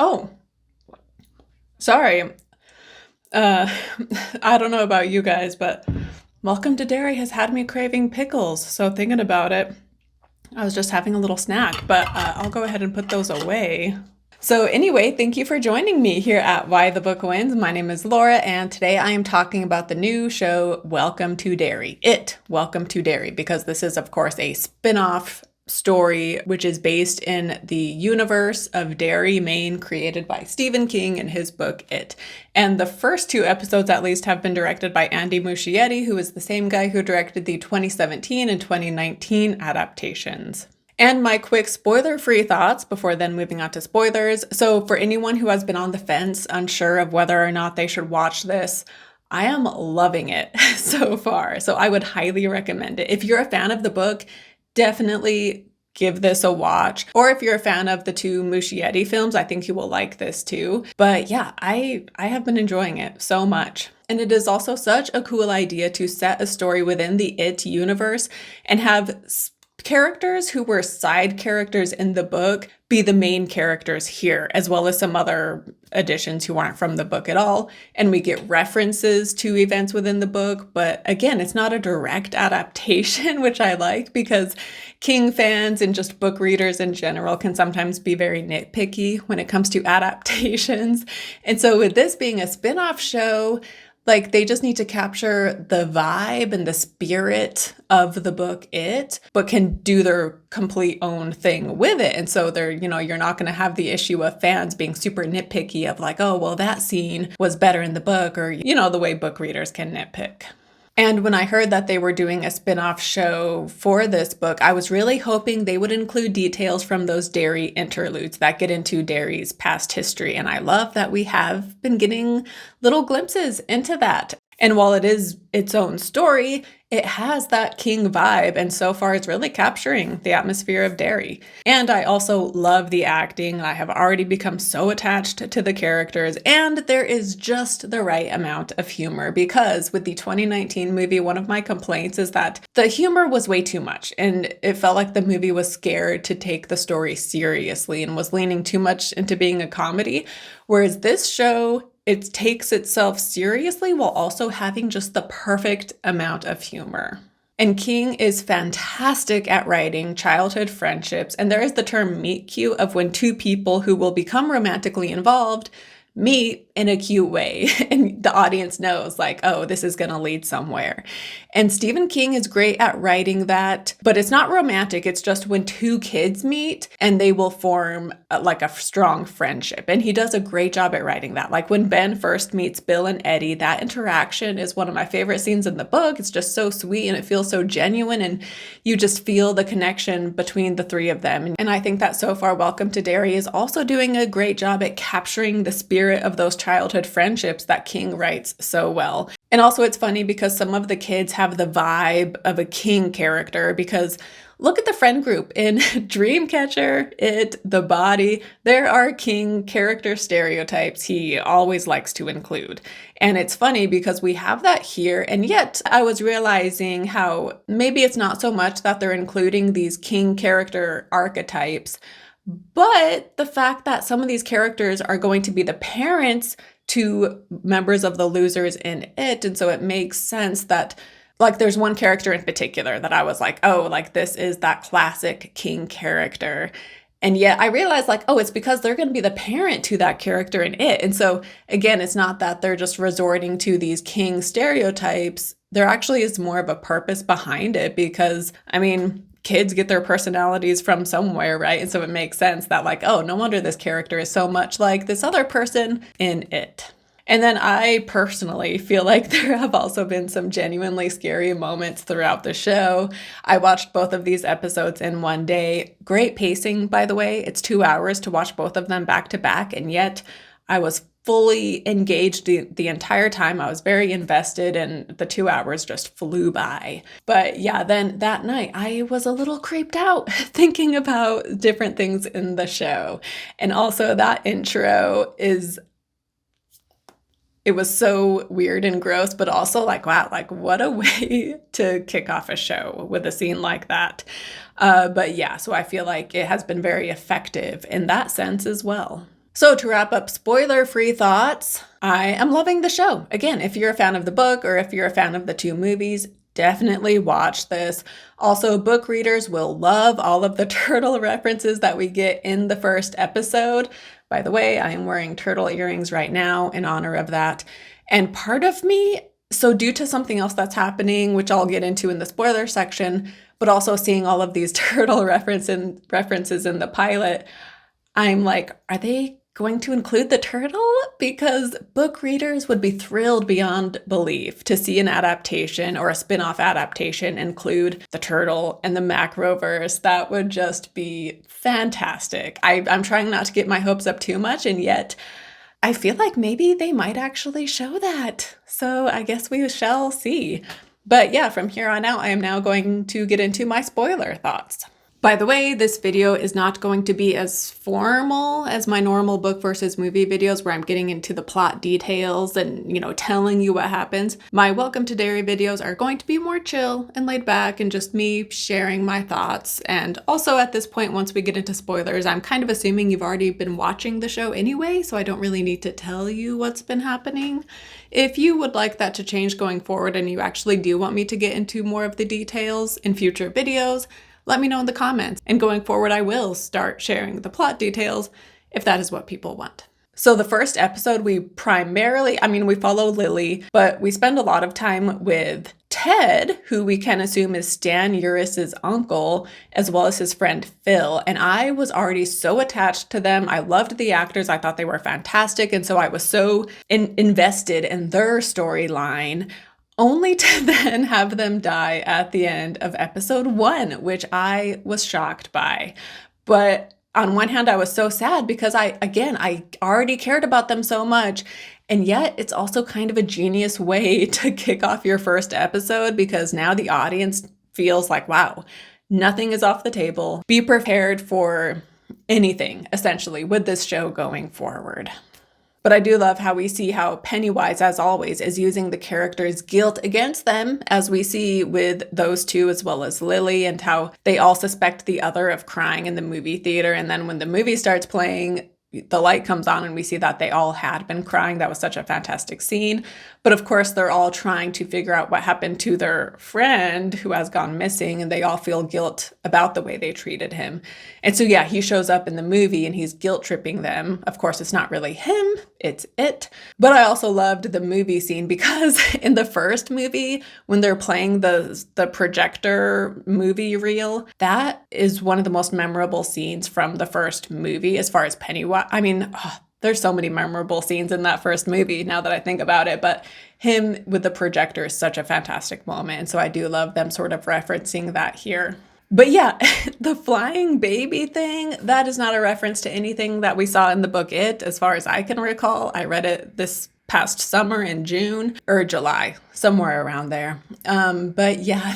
Oh, sorry. Uh, I don't know about you guys, but welcome to Derry has had me craving pickles. So thinking about it, I was just having a little snack, but I'll go ahead and put those away. So anyway, thank you for joining me here at Why the Book Wins. My name is Laura, and today I am talking about the new show, Welcome to Derry. Welcome to Derry, because this is, of course, a spin-off story which is based in the universe of Derry, Maine, created by Stephen King in his book It. And the first two episodes, at least, have been directed by Andy Muschietti, who is the same guy who directed the 2017 and 2019 adaptations. And my quick spoiler-free thoughts before then moving on to spoilers. So for anyone who has been on the fence, unsure of whether or not they should watch this, I am loving it so far. So I would highly recommend it. If you're a fan of the book, definitely give this a watch. Or if you're a fan of the two Muschietti films, I think you will like this too. But yeah, I have been enjoying it so much. And it is also such a cool idea to set a story within the It universe and have characters who were side characters in the book be the main characters here, as well as some other additions who aren't from the book at all. And we get references to events within the book, but again, it's not a direct adaptation, which I like because King fans and just book readers in general can sometimes be very nitpicky when it comes to adaptations. And so with this being a spin-off show, like they just need to capture the vibe and the spirit of the book It, but can do their complete own thing with it. And so you're not going to have the issue of fans being super nitpicky of like, oh, well, that scene was better in the book, or, the way book readers can nitpick. And when I heard that they were doing a spin-off show for this book, I was really hoping they would include details from those Derry interludes that get into Derry's past history. And I love that we have been getting little glimpses into that. And while it is its own story, it has that King vibe, and so far it's really capturing the atmosphere of Derry. And I also love the acting. I have already become so attached to the characters, and there is just the right amount of humor, because with the 2019 movie, one of my complaints is that the humor was way too much, and it felt like the movie was scared to take the story seriously and was leaning too much into being a comedy, whereas this show, it takes itself seriously while also having just the perfect amount of humor. And King is fantastic at writing childhood friendships, and there is the term meet cute of when two people who will become romantically involved meet in a cute way, and the audience knows like, oh, this is going to lead somewhere. And Stephen King is great at writing that, but it's not romantic. It's just when two kids meet and they will form like a strong friendship. And he does a great job at writing that. Like when Ben first meets Bill and Eddie, that interaction is one of my favorite scenes in the book. It's just so sweet and it feels so genuine, and you just feel the connection between the three of them. And I think that so far Welcome to Derry is also doing a great job at capturing the spirit of those childhood friendships that King writes so well. And also it's funny because some of the kids have the vibe of a King character, because look at the friend group in Dreamcatcher, It, The Body. There are King character stereotypes he always likes to include. And it's funny because we have that here, and yet I was realizing how maybe it's not so much that they're including these King character archetypes, but the fact that some of these characters are going to be the parents to members of the losers in It. And so it makes sense that, like, there's one character in particular that I was like, oh, like this is that classic King character. And yet I realized like, oh, it's because they're going to be the parent to that character in It. And so again, it's not that they're just resorting to these King stereotypes. There actually is more of a purpose behind it, because, I mean, kids get their personalities from somewhere, right? And so it makes sense that like, oh, no wonder this character is so much like this other person in It. And then I personally feel like there have also been some genuinely scary moments throughout the show. I watched both of these episodes in one day. Great pacing, by the way. It's 2 hours to watch both of them back to back, and yet I was fully engaged the entire time. I was very invested, and the 2 hours just flew by. But yeah, then that night I was a little creeped out thinking about different things in the show. And also that intro it was so weird and gross, but also like, wow, like what a way to kick off a show with a scene like that. But yeah, so I feel like it has been very effective in that sense as well. So to wrap up spoiler-free thoughts, I am loving the show. Again, if you're a fan of the book or if you're a fan of the two movies, definitely watch this. Also, book readers will love all of the turtle references that we get in the first episode. By the way, I am wearing turtle earrings right now in honor of that. And part of me, so due to something else that's happening, which I'll get into in the spoiler section, but also seeing all of these turtle references in the pilot, I'm like, are they going to include the turtle? Because book readers would be thrilled beyond belief to see an adaptation or a spin-off adaptation include the turtle and the Macroverse. That would just be fantastic. I'm trying not to get my hopes up too much, and yet I feel like maybe they might actually show that. So I guess we shall see. But yeah, from here on out, I am now going to get into my spoiler thoughts. By the way, this video is not going to be as formal as my normal book versus movie videos where I'm getting into the plot details and, telling you what happens. My Welcome to Derry videos are going to be more chill and laid back and just me sharing my thoughts. And also at this point, once we get into spoilers, I'm kind of assuming you've already been watching the show anyway, so I don't really need to tell you what's been happening. If you would like that to change going forward and you actually do want me to get into more of the details in future videos, let me know in the comments, and going forward I will start sharing the plot details if that is what people want. So the first episode we follow Lily, but we spend a lot of time with Ted, who we can assume is Stan Uris's uncle, as well as his friend Phil. And I was already so attached to them. I loved the actors. I thought they were fantastic. And so I was so invested in their storyline, only to then have them die at the end of episode 1, which I was shocked by. But on one hand, I was so sad because I already cared about them so much. And yet it's also kind of a genius way to kick off your first episode, because now the audience feels like, wow, nothing is off the table. Be prepared for anything, essentially, with this show going forward. But I do love how we see how Pennywise, as always, is using the character's guilt against them, as we see with those two as well as Lily, and how they all suspect the other of crying in the movie theater. And then when the movie starts playing, the light comes on and we see that they all had been crying. That was such a fantastic scene. But of course, they're all trying to figure out what happened to their friend who has gone missing, and they all feel guilt about the way they treated him. And so, yeah, he shows up in the movie and he's guilt tripping them. Of course, it's not really him, it's it. But I also loved the movie scene because in the first movie, when they're playing the projector movie reel, that is one of the most memorable scenes from the first movie as far as Pennywise. There's so many memorable scenes in that first movie now that I think about it, but him with the projector is such a fantastic moment. And so I do love them sort of referencing that here. But yeah, the flying baby thing, that is not a reference to anything that we saw in the book It, as far as I can recall. I read it this past summer in June or July, somewhere around there. But yeah,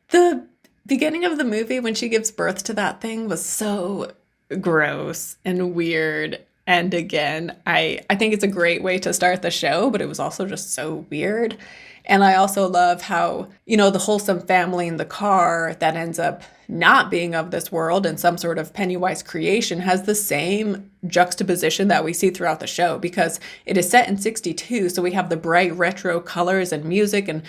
the beginning of the movie when she gives birth to that thing was so gross and weird. And again, I think it's a great way to start the show, but it was also just so weird. And I also love how, the wholesome family in the car that ends up not being of this world and some sort of Pennywise creation has the same juxtaposition that we see throughout the show, because it is set in 62. So we have the bright retro colors and music and,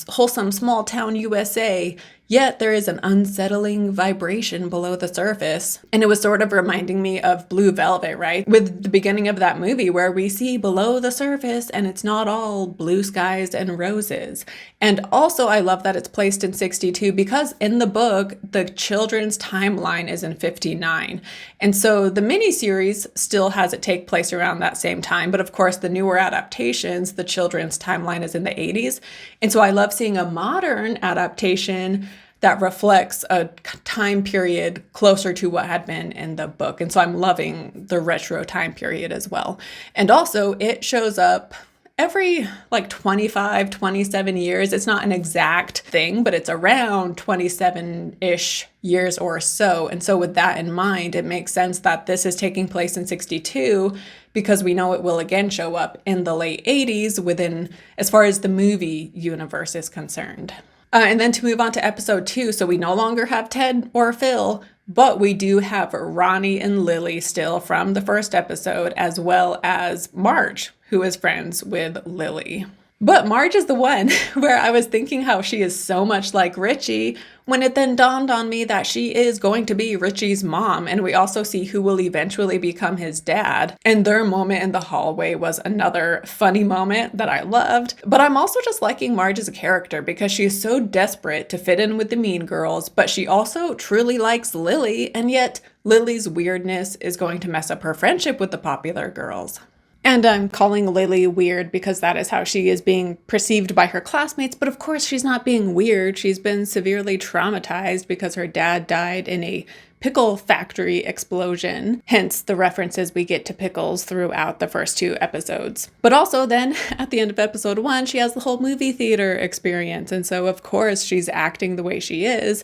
wholesome small town USA. Yet there is an unsettling vibration below the surface. And it was sort of reminding me of Blue Velvet, right? With the beginning of that movie where we see below the surface and it's not all blue skies and roses. And also I love that it's placed in 62 because in the book, the children's timeline is in 59. And so the miniseries still has it take place around that same time. But of course, the newer adaptations, the children's timeline is in the 80s. And so I love seeing a modern adaptation that reflects a time period closer to what had been in the book. And so I'm loving the retro time period as well. And also it shows up every 25, 27 years. It's not an exact thing, but it's around 27-ish years or so. And so with that in mind, it makes sense that this is taking place in 62 because we know it will again show up in the late 80s within, as far as the movie universe is concerned. And then to move on to episode 2, so we no longer have Ted or Phil, But we do have Ronnie and Lily still from the first episode, as well as Marge, who is friends with Lily. But Marge is the one where I was thinking how she is so much like Richie, when it then dawned on me that she is going to be Richie's mom, and we also see who will eventually become his dad. And their moment in the hallway was another funny moment that I loved. But I'm also just liking Marge as a character because she is so desperate to fit in with the mean girls, but she also truly likes Lily, and yet Lily's weirdness is going to mess up her friendship with the popular girls. And I'm calling Lily weird because that is how she is being perceived by her classmates. But of course, she's not being weird. She's been severely traumatized because her dad died in a pickle factory explosion. Hence the references we get to pickles throughout the first 2 episodes. But also then at the end of episode 1, she has the whole movie theater experience. And so of course she's acting the way she is.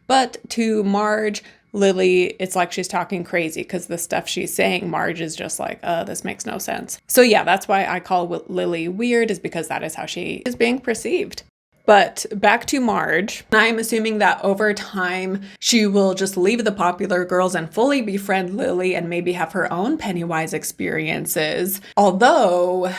But to Marge, Lily, it's like she's talking crazy because the stuff she's saying, Marge is just like, this makes no sense. So yeah, that's why I call Lily weird, is because that is how she is being perceived. But back to Marge, I'm assuming that over time, she will just leave the popular girls and fully befriend Lily and maybe have her own Pennywise experiences. Although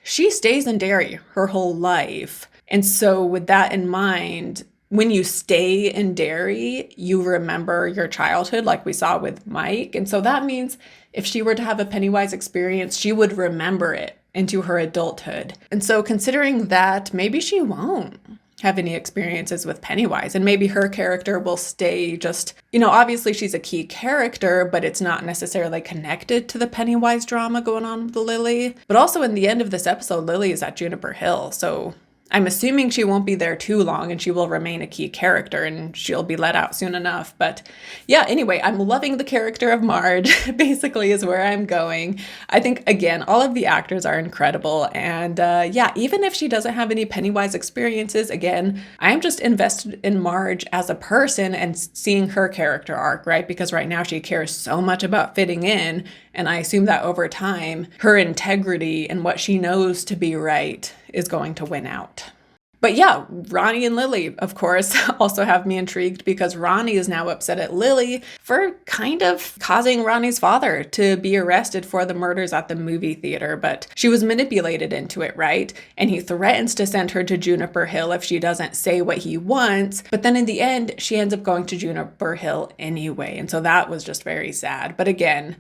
she stays in Derry her whole life. And so with that in mind, when you stay in Derry, you remember your childhood like we saw with Mike. And so that means if she were to have a Pennywise experience, she would remember it into her adulthood. And so considering that, maybe she won't have any experiences with Pennywise, and maybe her character will stay just, obviously she's a key character, but it's not necessarily connected to the Pennywise drama going on with Lily. But also in the end of this episode, Lily is at Juniper Hill, so I'm assuming she won't be there too long and she will remain a key character and she'll be let out soon enough. But yeah, anyway, I'm loving the character of Marge, basically is where I'm going. I think, again, all of the actors are incredible. And yeah, even if she doesn't have any Pennywise experiences, again, I'm just invested in Marge as a person and seeing her character arc, right? Because right now she cares so much about fitting in. And I assume that over time, her integrity and what she knows to be right is going to win out. But yeah, Ronnie and Lily, of course, also have me intrigued because Ronnie is now upset at Lily for kind of causing Ronnie's father to be arrested for the murders at the movie theater. But she was manipulated into it, right? And he threatens to send her to Juniper Hill if she doesn't say what he wants. But then in the end, she ends up going to Juniper Hill anyway. And so that was just very sad. But again,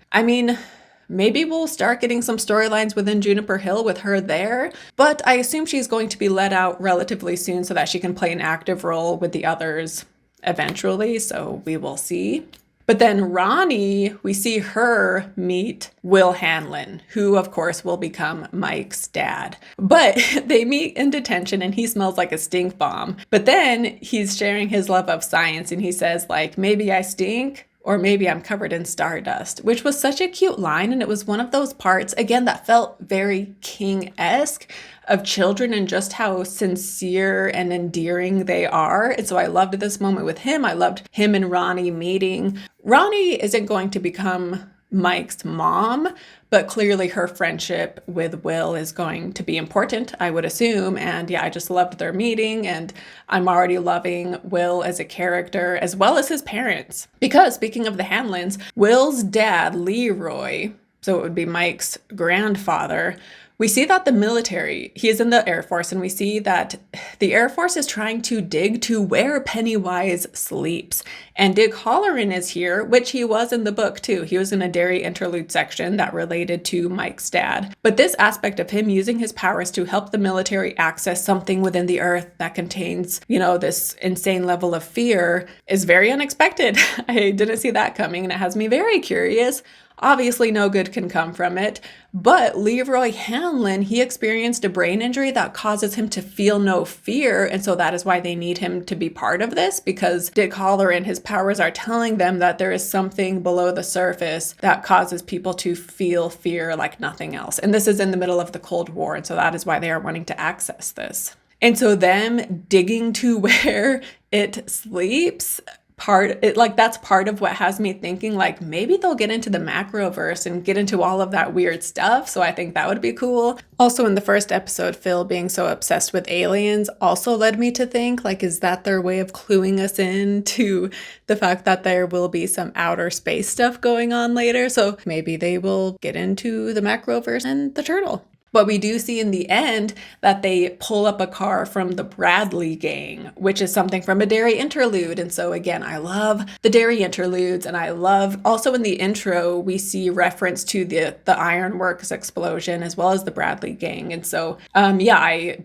maybe we'll start getting some storylines within Juniper Hill with her there, but I assume she's going to be let out relatively soon so that she can play an active role with the others eventually, so we will see. But then Ronnie, we see her meet Will Hanlon, who of course will become Mike's dad. But they meet in detention and he smells like a stink bomb. But then he's sharing his love of science and he says, maybe I stink, or maybe I'm covered in stardust, which was such a cute line. And it was one of those parts, again, that felt very King-esque of children and just how sincere and endearing they are. And so I loved this moment with him. I loved him and Ronnie meeting. Ronnie isn't going to become Mike's mom, but clearly her friendship with Will is going to be important, I would assume. And yeah, I just loved their meeting, and I'm already loving Will as a character as well as his parents. Because speaking of the Hanlons, Will's dad, Leroy, so it would be Mike's grandfather, we see that the military, he is in the Air Force, and we see that the Air Force is trying to dig to where Pennywise sleeps. And Dick Halloran is here, which he was in the book too. He was in a Derry interlude section that related to Mike's dad. But this aspect of him using his powers to help the military access something within the earth that contains, this insane level of fear is very unexpected. I didn't see that coming, and it has me very curious. Obviously, no good can come from it, but Leroy Hanlon, he experienced a brain injury that causes him to feel no fear, and so that is why they need him to be part of this, because Dick Halloran, his powers are telling them that there is something below the surface that causes people to feel fear like nothing else. And this is in the middle of the Cold War, and so that is why they are wanting to access this. And so them digging to where it sleeps that's part of what has me thinking like maybe they'll get into the macroverse and get into all of that weird stuff. So I think that would be cool. Also in the first episode, Phil being so obsessed with aliens also led me to think like, is that their way of cluing us in to the fact that there will be some outer space stuff going on later? So maybe they will get into the macroverse and the turtle. But we do see in the end that they pull up a car from the Bradley gang, which is something from a Derry interlude. And so again, I love the Derry interludes, and I love also in the intro, we see reference to the ironworks explosion as well as the Bradley gang. And so, yeah, I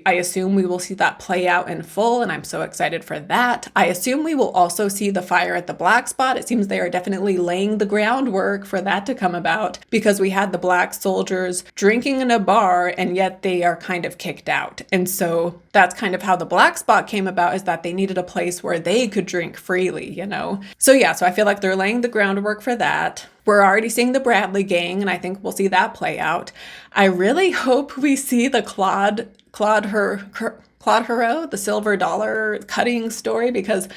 assume we will see that play out in full, and I'm so excited for that. I assume we will also see the fire at the Black Spot. It seems they are definitely laying the groundwork for that to come about, because we had the black soldiers drinking in a bar, and yet they are kind of kicked out. And so that's kind of how the Black Spot came about, is that they needed a place where they could drink freely, you know? So yeah, so I feel like they're laying the groundwork for that. We're already seeing the Bradley gang, and I think we'll see that play out. I really hope we see the Claude Hero, the silver dollar cutting story, because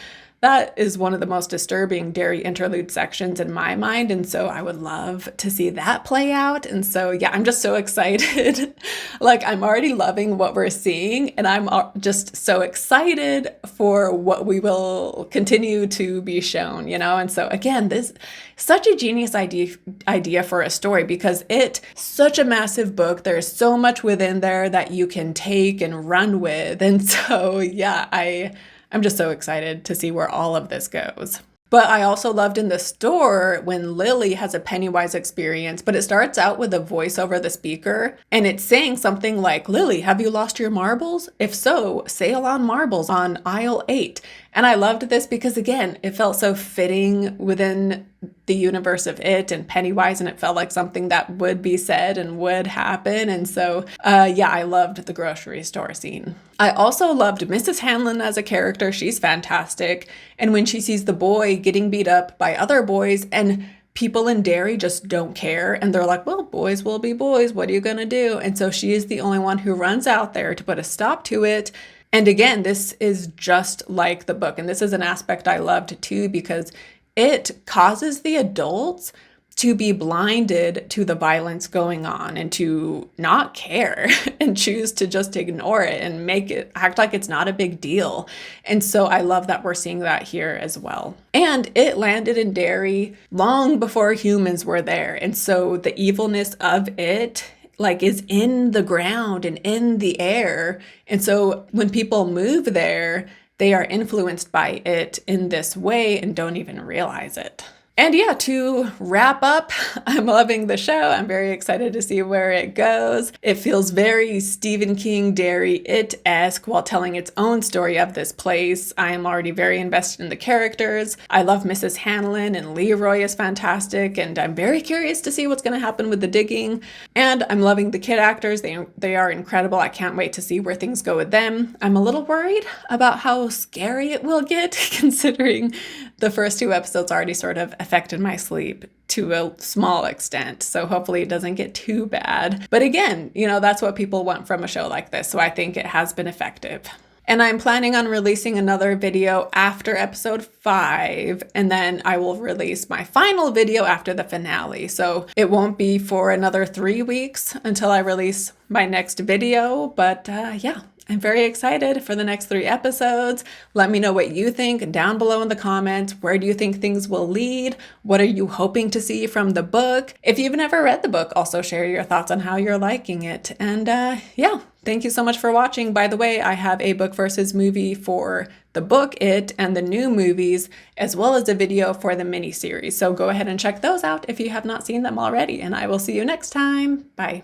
that is one of the most disturbing Derry interlude sections in my mind. And so I would love to see that play out. And so, yeah, I'm just so excited. Like, I'm already loving what we're seeing, and I'm just so excited for what we will continue to be shown, you know? And so again, this such a genius idea for a story, because it's such a massive book. There's so much within there that you can take and run with. And so, yeah, I'm just so excited to see where all of this goes. But I also loved in the store when Lily has a Pennywise experience, but it starts out with a voice over the speaker, and it's saying something like, "Lily, have you lost your marbles? If so, sail on marbles on aisle 8. And I loved this because, again, it felt so fitting within the universe of it and Pennywise, and it felt like something that would be said and would happen. And so, yeah, I loved the grocery store scene. I also loved Mrs. Hanlon as a character. She's fantastic. And when she sees the boy getting beat up by other boys, and people in Derry just don't care, and they're like, well, boys will be boys. What are you going to do? And so she is the only one who runs out there to put a stop to it. And again, this is just like the book. And this is an aspect I loved too, because it causes the adults to be blinded to the violence going on and to not care and choose to just ignore it and make it act like it's not a big deal. And so I love that we're seeing that here as well. And it landed in Derry long before humans were there. And so the evilness of it is in the ground and in the air. And so when people move there, they are influenced by it in this way and don't even realize it. And yeah, to wrap up, I'm loving the show. I'm very excited to see where it goes. It feels very Stephen King, Derry, It-esque while telling its own story of this place. I am already very invested in the characters. I love Mrs. Hanlon, and Leroy is fantastic, and I'm very curious to see what's going to happen with the digging. And I'm loving the kid actors. They are incredible. I can't wait to see where things go with them. I'm a little worried about how scary it will get, considering the first 2 episodes already sort of affected my sleep to a small extent. So hopefully it doesn't get too bad. But again, that's what people want from a show like this. So I think it has been effective. And I'm planning on releasing another video after episode 5, and then I will release my final video after the finale. So it won't be for another 3 weeks until I release my next video, but yeah. I'm very excited for the next 3 episodes. Let me know what you think down below in the comments. Where do you think things will lead? What are you hoping to see from the book? If you've never read the book, also share your thoughts on how you're liking it. And yeah, thank you so much for watching. By the way, I have a book versus movie for the book, It, and the new movies, as well as a video for the miniseries. So go ahead and check those out if you have not seen them already. And I will see you next time. Bye.